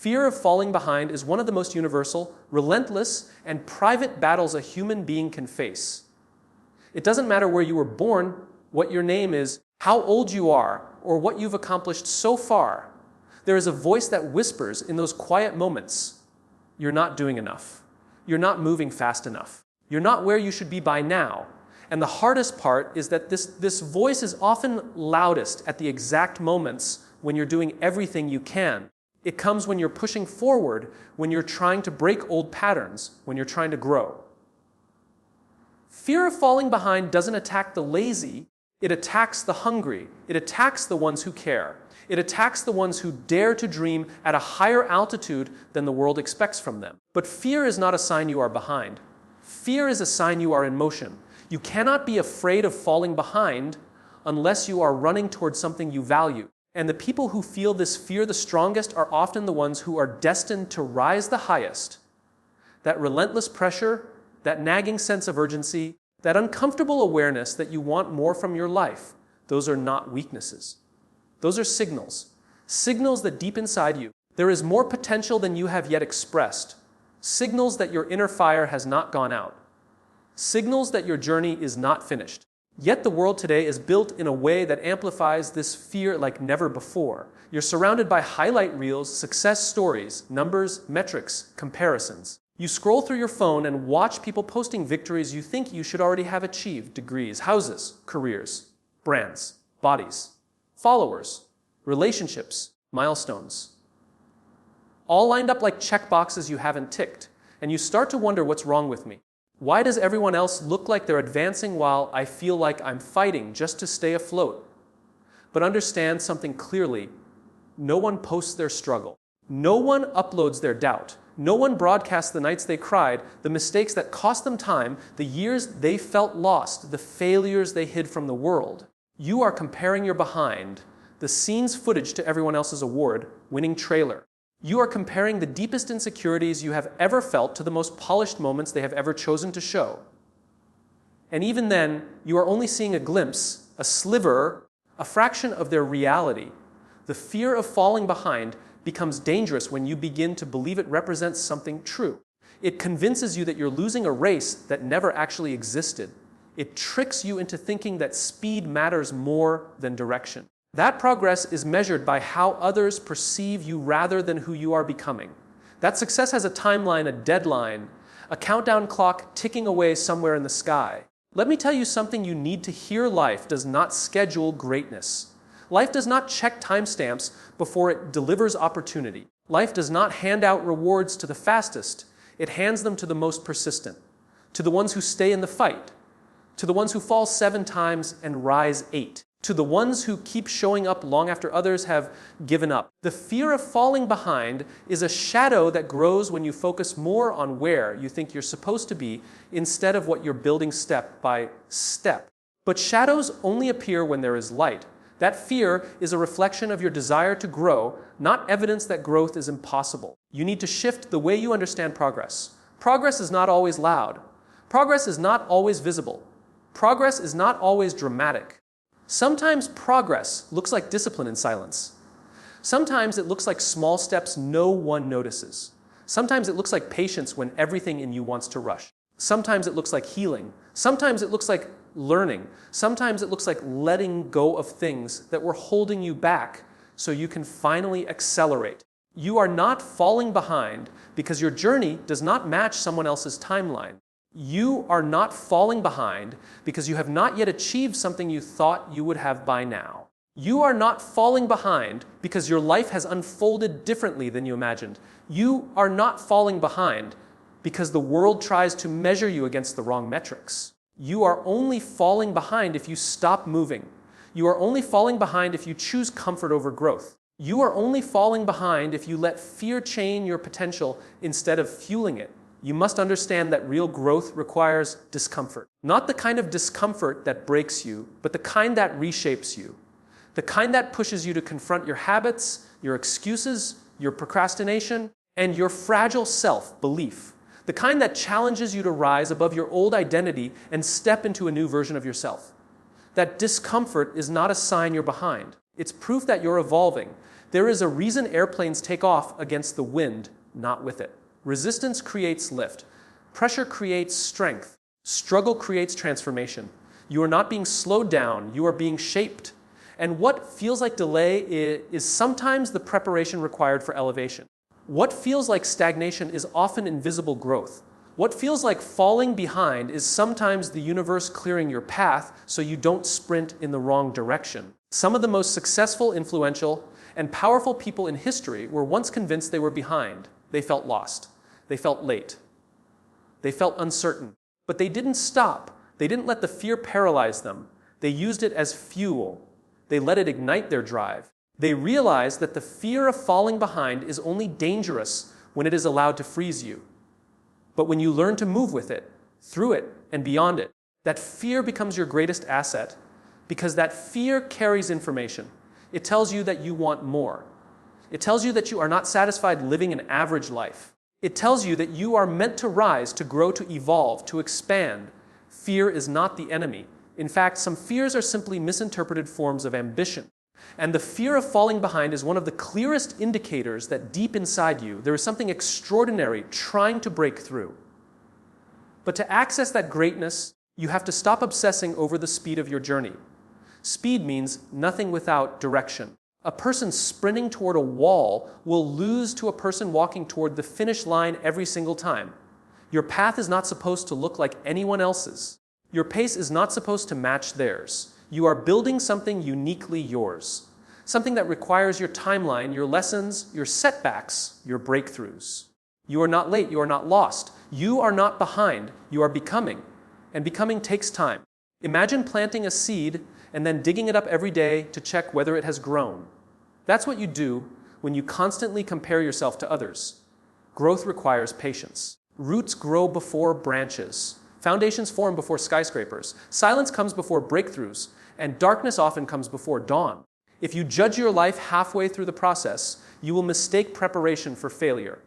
Fear of falling behind is one of the most universal, relentless, and private battles a human being can face. It doesn't matter where you were born, what your name is, how old you are, or what you've accomplished so far. There is a voice that whispers in those quiet moments, "You're not doing enough. You're not moving fast enough. You're not where you should be by now." And the hardest part is that this voice is often loudest at the exact moments when you're doing everything you can. It comes when you're pushing forward, when you're trying to break old patterns, when you're trying to grow. Fear of falling behind doesn't attack the lazy, it attacks the hungry. It attacks the ones who care. It attacks the ones who dare to dream at a higher altitude than the world expects from them. But fear is not a sign you are behind. Fear is a sign you are in motion. You cannot be afraid of falling behind unless you are running towards something you value. And the people who feel this fear the strongest are often the ones who are destined to rise the highest. That relentless pressure, that nagging sense of urgency, that uncomfortable awareness that you want more from your life, those are not weaknesses. Those are signals. Signals that deep inside you, there is more potential than you have yet expressed. Signals that your inner fire has not gone out. Signals that your journey is not finished. Yet the world today is built in a way that amplifies this fear like never before. You're surrounded by highlight reels, success stories, numbers, metrics, comparisons. You scroll through your phone and watch people posting victories you think you should already have achieved: degrees, houses, careers, brands, bodies, followers, relationships, milestones. All lined up like check boxes you haven't ticked, and you start to wonder, what's wrong with me? Why does everyone else look like they're advancing while I feel like I'm fighting just to stay afloat? But understand something clearly. No one posts their struggle. No one uploads their doubt. No one broadcasts the nights they cried, the mistakes that cost them time, the years they felt lost, the failures they hid from the world. You are comparing your behind, the scenes footage to everyone else's award-winning trailer. You are comparing the deepest insecurities you have ever felt to the most polished moments they have ever chosen to show. And even then, you are only seeing a glimpse, a sliver, a fraction of their reality. The fear of falling behind becomes dangerous when you begin to believe it represents something true. It convinces you that you're losing a race that never actually existed. It tricks you into thinking that speed matters more than direction. That progress is measured by how others perceive you rather than who you are becoming. That success has a timeline, a deadline, a countdown clock ticking away somewhere in the sky. Let me tell you something you need to hear. Life does not schedule greatness. Life does not check timestamps before it delivers opportunity. Life does not hand out rewards to the fastest. It hands them to the most persistent, to the ones who stay in the fight, to the ones who fall 7 times and rise 8. To the ones who keep showing up long after others have given up. The fear of falling behind is a shadow that grows when you focus more on where you think you're supposed to be instead of what you're building step by step. But shadows only appear when there is light. That fear is a reflection of your desire to grow, not evidence that growth is impossible. You need to shift the way you understand progress. Progress is not always loud. Progress is not always visible. Progress is not always dramatic. Sometimes progress looks like discipline in silence. Sometimes it looks like small steps no one notices. Sometimes it looks like patience when everything in you wants to rush. Sometimes it looks like healing. Sometimes it looks like learning. Sometimes it looks like letting go of things that were holding you back so you can finally accelerate. You are not falling behind because your journey does not match someone else's timeline. You are not falling behind because you have not yet achieved something you thought you would have by now. You are not falling behind because your life has unfolded differently than you imagined. You are not falling behind because the world tries to measure you against the wrong metrics. You are only falling behind if you stop moving. You are only falling behind if you choose comfort over growth. You are only falling behind if you let fear chain your potential instead of fueling it. You must understand that real growth requires discomfort. Not the kind of discomfort that breaks you, but the kind that reshapes you. The kind that pushes you to confront your habits, your excuses, your procrastination, and your fragile self-belief. The kind that challenges you to rise above your old identity and step into a new version of yourself. That discomfort is not a sign you're behind. It's proof that you're evolving. There is a reason airplanes take off against the wind, not with it. Resistance creates lift. Pressure creates strength. Struggle creates transformation. You are not being slowed down, you are being shaped. And what feels like delay is sometimes the preparation required for elevation. What feels like stagnation is often invisible growth. What feels like falling behind is sometimes the universe clearing your path so you don't sprint in the wrong direction. Some of the most successful, influential, and powerful people in history were once convinced they were behind. They felt lost. They felt late. They felt uncertain. But they didn't stop. They didn't let the fear paralyze them. They used it as fuel. They let it ignite their drive. They realized that the fear of falling behind is only dangerous when it is allowed to freeze you. But when you learn to move with it, through it, and beyond it, that fear becomes your greatest asset, because that fear carries information. It tells you that you want more. It tells you that you are not satisfied living an average life. It tells you that you are meant to rise, to grow, to evolve, to expand. Fear is not the enemy. In fact, some fears are simply misinterpreted forms of ambition. And the fear of falling behind is one of the clearest indicators that deep inside you, there is something extraordinary trying to break through. But to access that greatness, you have to stop obsessing over the speed of your journey. Speed means nothing without direction. A person sprinting toward a wall will lose to a person walking toward the finish line every single time. Your path is not supposed to look like anyone else's. Your pace is not supposed to match theirs. You are building something uniquely yours. Something that requires your timeline, your lessons, your setbacks, your breakthroughs. You are not late. You are not lost. You are not behind. You are becoming. And becoming takes time. Imagine planting a seed and then digging it up every day to check whether it has grown. That's what you do when you constantly compare yourself to others. Growth requires patience. Roots grow before branches. Foundations form before skyscrapers. Silence comes before breakthroughs. And darkness often comes before dawn. If you judge your life halfway through the process, you will mistake preparation for failure.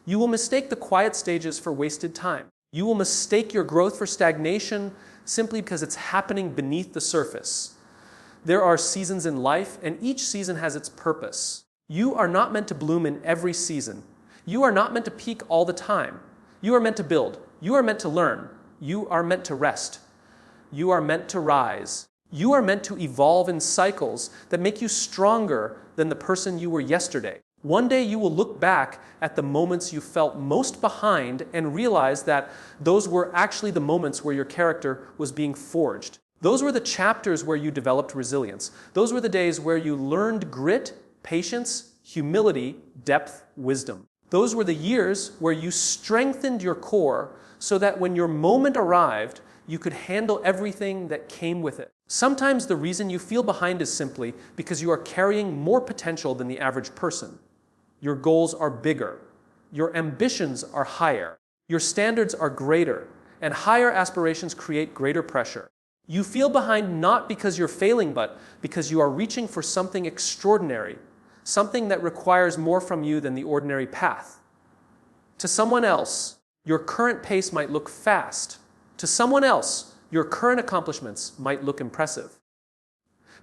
You will mistake the quiet stages for wasted time. You will mistake your growth for stagnation simply because it's happening beneath the surface. There are seasons in life, and each season has its purpose. You are not meant to bloom in every season. You are not meant to peak all the time. You are meant to build. You are meant to learn. You are meant to rest. You are meant to rise. You are meant to evolve in cycles that make you stronger than the person you were yesterday. One day you will look back at the moments you felt most behind and realize that those were actually the moments where your character was being forged. Those were the chapters where you developed resilience. Those were the days where you learned grit, patience, humility, depth, wisdom. Those were the years where you strengthened your core so that when your moment arrived, you could handle everything that came with it. Sometimes the reason you feel behind is simply because you are carrying more potential than the average person. Your goals are bigger. Your ambitions are higher. Your standards are greater. And higher aspirations create greater pressure. You feel behind not because you're failing, but because you are reaching for something extraordinary, something that requires more from you than the ordinary path. To someone else, your current pace might look fast. To someone else, your current accomplishments might look impressive.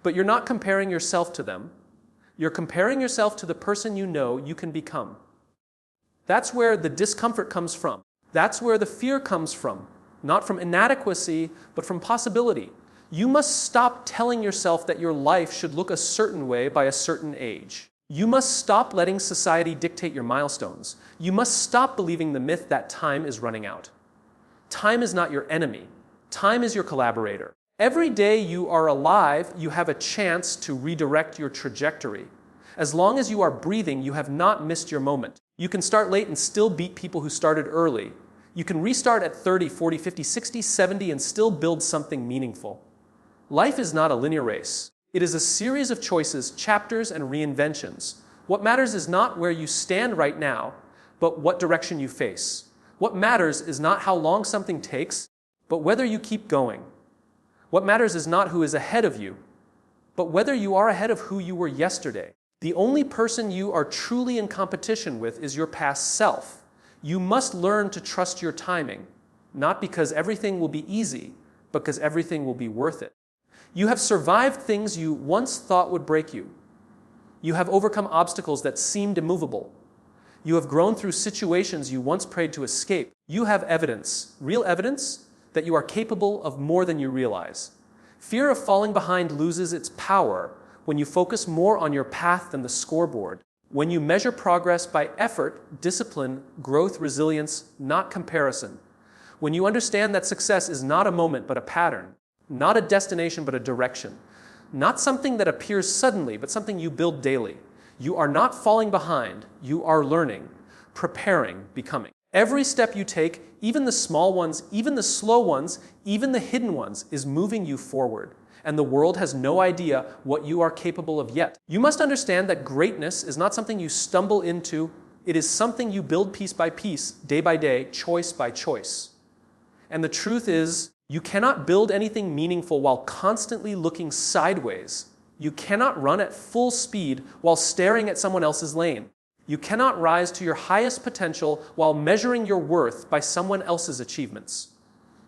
But you're not comparing yourself to them. You're comparing yourself to the person you know you can become. That's where the discomfort comes from. That's where the fear comes from. Not from inadequacy, but from possibility. You must stop telling yourself that your life should look a certain way by a certain age. You must stop letting society dictate your milestones. You must stop believing the myth that time is running out. Time is not your enemy. Time is your collaborator. Every day you are alive, you have a chance to redirect your trajectory. As long as you are breathing, you have not missed your moment. You can start late and still beat people who started early. You can restart at 30, 40, 50, 60, 70 and still build something meaningful. Life is not a linear race. It is a series of choices, chapters, and reinventions. What matters is not where you stand right now, but what direction you face. What matters is not how long something takes, but whether you keep going. What matters is not who is ahead of you, but whether you are ahead of who you were yesterday. The only person you are truly in competition with is your past self. You must learn to trust your timing, not because everything will be easy, but because everything will be worth it. You have survived things you once thought would break you. You have overcome obstacles that seemed immovable. You have grown through situations you once prayed to escape. You have evidence, real evidence, that you are capable of more than you realize. Fear of falling behind loses its power when you focus more on your path than the scoreboard. When you measure progress by effort, discipline, growth, resilience, not comparison. When you understand that success is not a moment but a pattern, not a destination but a direction, not something that appears suddenly but something you build daily. You are not falling behind, you are learning, preparing, becoming. Every step you take, even the small ones, even the slow ones, even the hidden ones, is moving you forward. And the world has no idea what you are capable of yet. You must understand that greatness is not something you stumble into. It is something you build piece by piece, day by day, choice by choice. And the truth is, you cannot build anything meaningful while constantly looking sideways. You cannot run at full speed while staring at someone else's lane. You cannot rise to your highest potential while measuring your worth by someone else's achievements.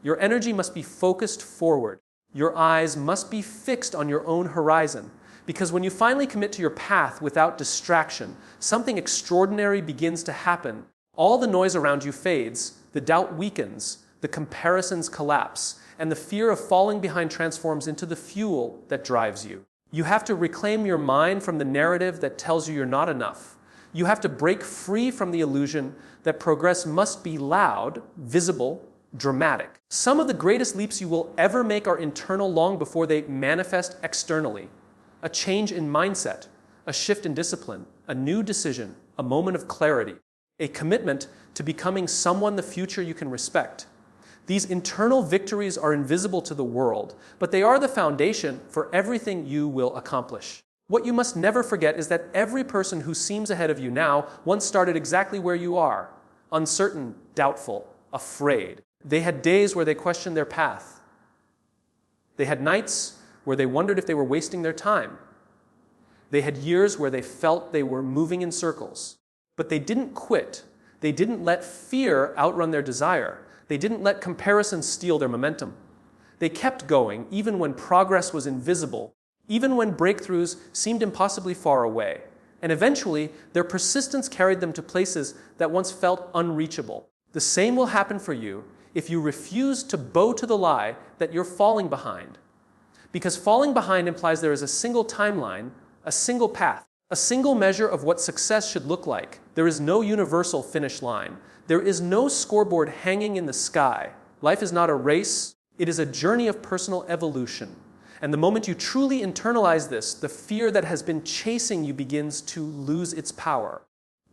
Your energy must be focused forward. Your eyes must be fixed on your own horizon, because when you finally commit to your path without distraction, something extraordinary begins to happen. All the noise around you fades, the doubt weakens, the comparisons collapse, and the fear of falling behind transforms into the fuel that drives you. You have to reclaim your mind from the narrative that tells you you're not enough. You have to break free from the illusion that progress must be loud, visible, dramatic. Some of the greatest leaps you will ever make are internal long before they manifest externally. A change in mindset, a shift in discipline, a new decision, a moment of clarity, a commitment to becoming someone the future you can respect. These internal victories are invisible to the world, but they are the foundation for everything you will accomplish. What you must never forget is that every person who seems ahead of you now once started exactly where you are, uncertain, doubtful, afraid. They had days where they questioned their path. They had nights where they wondered if they were wasting their time. They had years where they felt they were moving in circles. But they didn't quit. They didn't let fear outrun their desire. They didn't let comparison steal their momentum. They kept going even when progress was invisible, even when breakthroughs seemed impossibly far away. And eventually, their persistence carried them to places that once felt unreachable. The same will happen for you if you refuse to bow to the lie that you're falling behind. Because falling behind implies there is a single timeline, a single path, a single measure of what success should look like. There is no universal finish line. There is no scoreboard hanging in the sky. Life is not a race. It is a journey of personal evolution. And the moment you truly internalize this, the fear that has been chasing you begins to lose its power.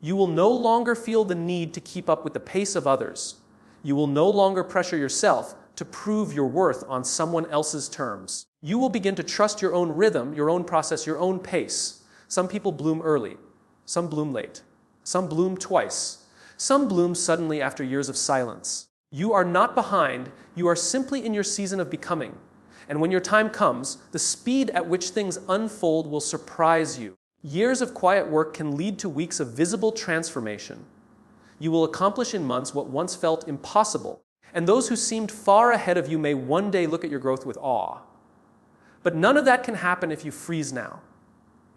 You will no longer feel the need to keep up with the pace of others. You will no longer pressure yourself to prove your worth on someone else's terms. You will begin to trust your own rhythm, your own process, your own pace. Some people bloom early. Some bloom late. Some bloom twice. Some bloom suddenly after years of silence. You are not behind. You are simply in your season of becoming. And when your time comes, the speed at which things unfold will surprise you. Years of quiet work can lead to weeks of visible transformation. You will accomplish in months what once felt impossible. And those who seemed far ahead of you may one day look at your growth with awe. But none of that can happen if you freeze now,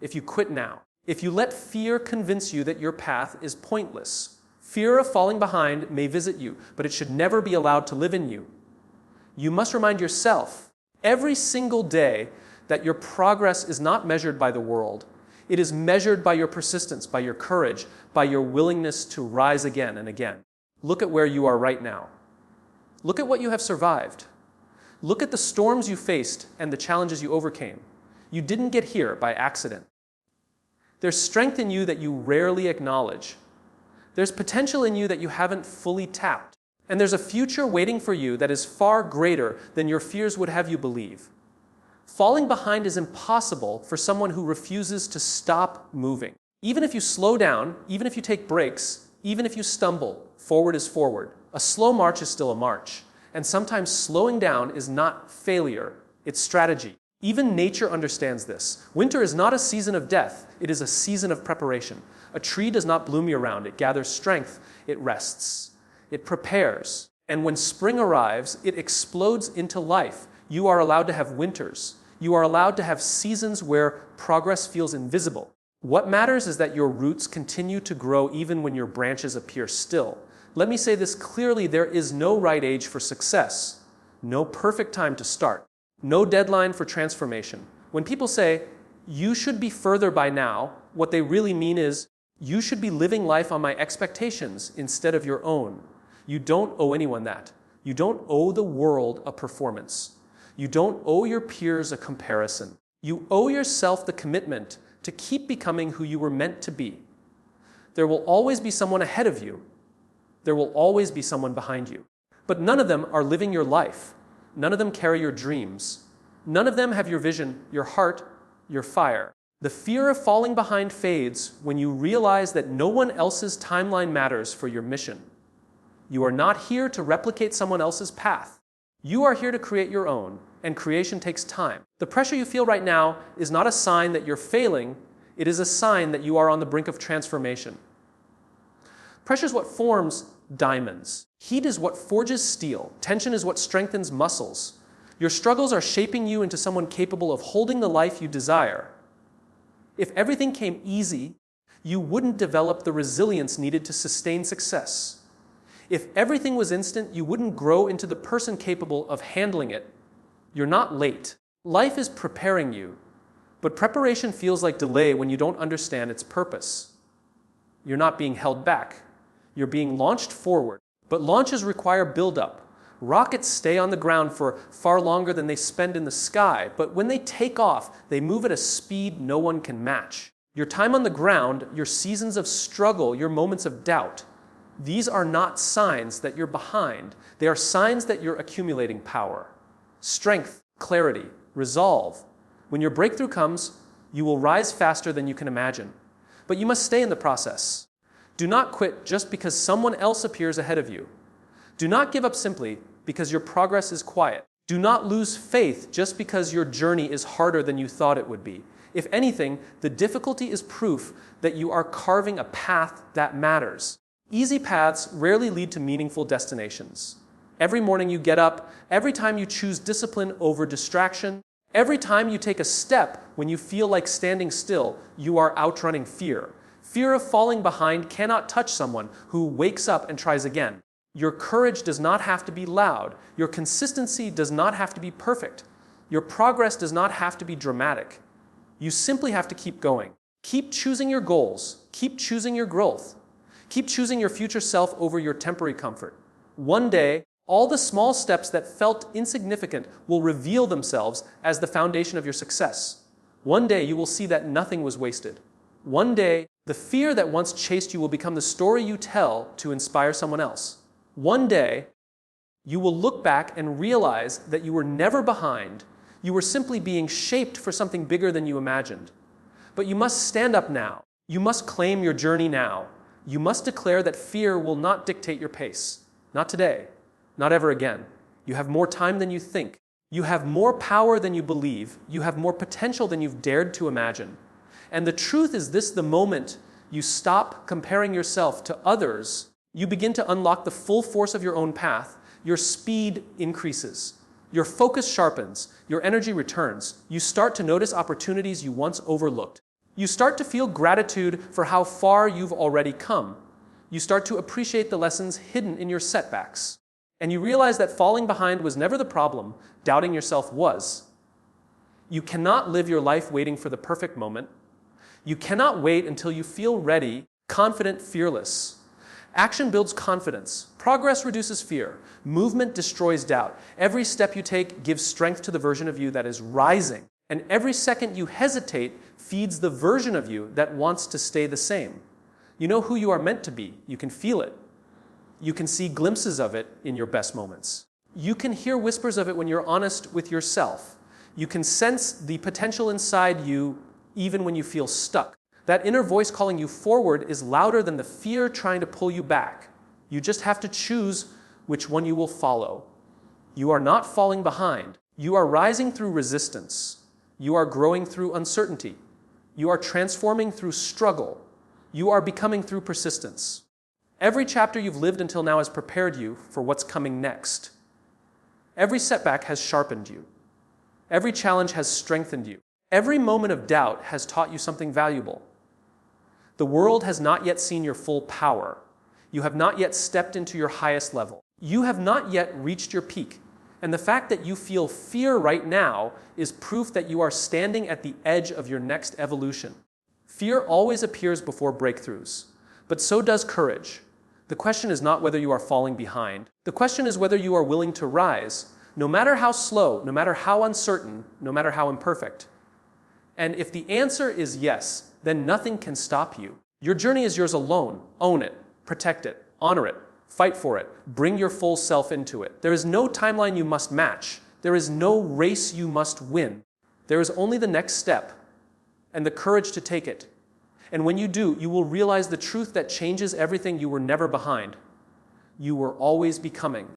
if you quit now, if you let fear convince you that your path is pointless. Fear of falling behind may visit you, but it should never be allowed to live in you. You must remind yourself every single day that your progress is not measured by the world. It is measured by your persistence, by your courage, by your willingness to rise again and again. Look at where you are right now. Look at what you have survived. Look at the storms you faced and the challenges you overcame. You didn't get here by accident. There's strength in you that you rarely acknowledge. There's potential in you that you haven't fully tapped. And there's a future waiting for you that is far greater than your fears would have you believe. Falling behind is impossible for someone who refuses to stop moving. Even if you slow down, even if you take breaks, even if you stumble, forward is forward. A slow march is still a march. And sometimes slowing down is not failure, it's strategy. Even nature understands this. Winter is not a season of death, it is a season of preparation. A tree does not bloom year-round, it gathers strength, it rests, it prepares. And when spring arrives, it explodes into life. You are allowed to have winters. You are allowed to have seasons where progress feels invisible. What matters is that your roots continue to grow even when your branches appear still. Let me say this clearly, there is no right age for success, no perfect time to start, no deadline for transformation. When people say, you should be further by now, what they really mean is, you should be living life on my expectations instead of your own. You don't owe anyone that. You don't owe the world a performance. You don't owe your peers a comparison. You owe yourself the commitment to keep becoming who you were meant to be. There will always be someone ahead of you. There will always be someone behind you. But none of them are living your life. None of them carry your dreams. None of them have your vision, your heart, your fire. The fear of falling behind fades when you realize that no one else's timeline matters for your mission. You are not here to replicate someone else's path. You are here to create your own, and creation takes time. The pressure you feel right now is not a sign that you're failing, it is a sign that you are on the brink of transformation. Pressure is what forms diamonds. Heat is what forges steel. Tension is what strengthens muscles. Your struggles are shaping you into someone capable of holding the life you desire. If everything came easy, you wouldn't develop the resilience needed to sustain success. If everything was instant, you wouldn't grow into the person capable of handling it. You're not late. Life is preparing you, but preparation feels like delay when you don't understand its purpose. You're not being held back. You're being launched forward. But launches require build-up. Rockets stay on the ground for far longer than they spend in the sky, but when they take off, they move at a speed no one can match. Your time on the ground, your seasons of struggle, your moments of doubt, these are not signs that you're behind. They are signs that you're accumulating power, strength, clarity, resolve. When your breakthrough comes, you will rise faster than you can imagine. But you must stay in the process. Do not quit just because someone else appears ahead of you. Do not give up simply because your progress is quiet. Do not lose faith just because your journey is harder than you thought it would be. If anything, the difficulty is proof that you are carving a path that matters. Easy paths rarely lead to meaningful destinations. Every morning you get up, every time you choose discipline over distraction, every time you take a step when you feel like standing still, you are outrunning fear. Fear of falling behind cannot touch someone who wakes up and tries again. Your courage does not have to be loud. Your consistency does not have to be perfect. Your progress does not have to be dramatic. You simply have to keep going. Keep choosing your goals. Keep choosing your growth. Keep choosing your future self over your temporary comfort. One day, all the small steps that felt insignificant will reveal themselves as the foundation of your success. One day, you will see that nothing was wasted. One day, the fear that once chased you will become the story you tell to inspire someone else. One day, you will look back and realize that you were never behind. You were simply being shaped for something bigger than you imagined. But you must stand up now. You must claim your journey now. You must declare that fear will not dictate your pace. Not today. Not ever again. You have more time than you think. You have more power than you believe. You have more potential than you've dared to imagine. And the truth is this: the moment you stop comparing yourself to others, you begin to unlock the full force of your own path. Your speed increases. Your focus sharpens. Your energy returns. You start to notice opportunities you once overlooked. You start to feel gratitude for how far you've already come. You start to appreciate the lessons hidden in your setbacks. And you realize that falling behind was never the problem, doubting yourself was. You cannot live your life waiting for the perfect moment. You cannot wait until you feel ready, confident, fearless. Action builds confidence. Progress reduces fear. Movement destroys doubt. Every step you take gives strength to the version of you that is rising. And every second you hesitate feeds the version of you that wants to stay the same. You know who you are meant to be. You can feel it. You can see glimpses of it in your best moments. You can hear whispers of it when you're honest with yourself. You can sense the potential inside you even when you feel stuck. That inner voice calling you forward is louder than the fear trying to pull you back. You just have to choose which one you will follow. You are not falling behind. You are rising through resistance. You are growing through uncertainty. You are transforming through struggle. You are becoming through persistence. Every chapter you've lived until now has prepared you for what's coming next. Every setback has sharpened you. Every challenge has strengthened you. Every moment of doubt has taught you something valuable. The world has not yet seen your full power. You have not yet stepped into your highest level. You have not yet reached your peak. And the fact that you feel fear right now is proof that you are standing at the edge of your next evolution. Fear always appears before breakthroughs, but so does courage. The question is not whether you are falling behind. The question is whether you are willing to rise, no matter how slow, no matter how uncertain, no matter how imperfect. And if the answer is yes, then nothing can stop you. Your journey is yours alone. Own it, protect it, honor it, fight for it, bring your full self into it. There is no timeline you must match. There is no race you must win. There is only the next step and the courage to take it. And when you do, you will realize the truth that changes everything. You were never behind. You were always becoming.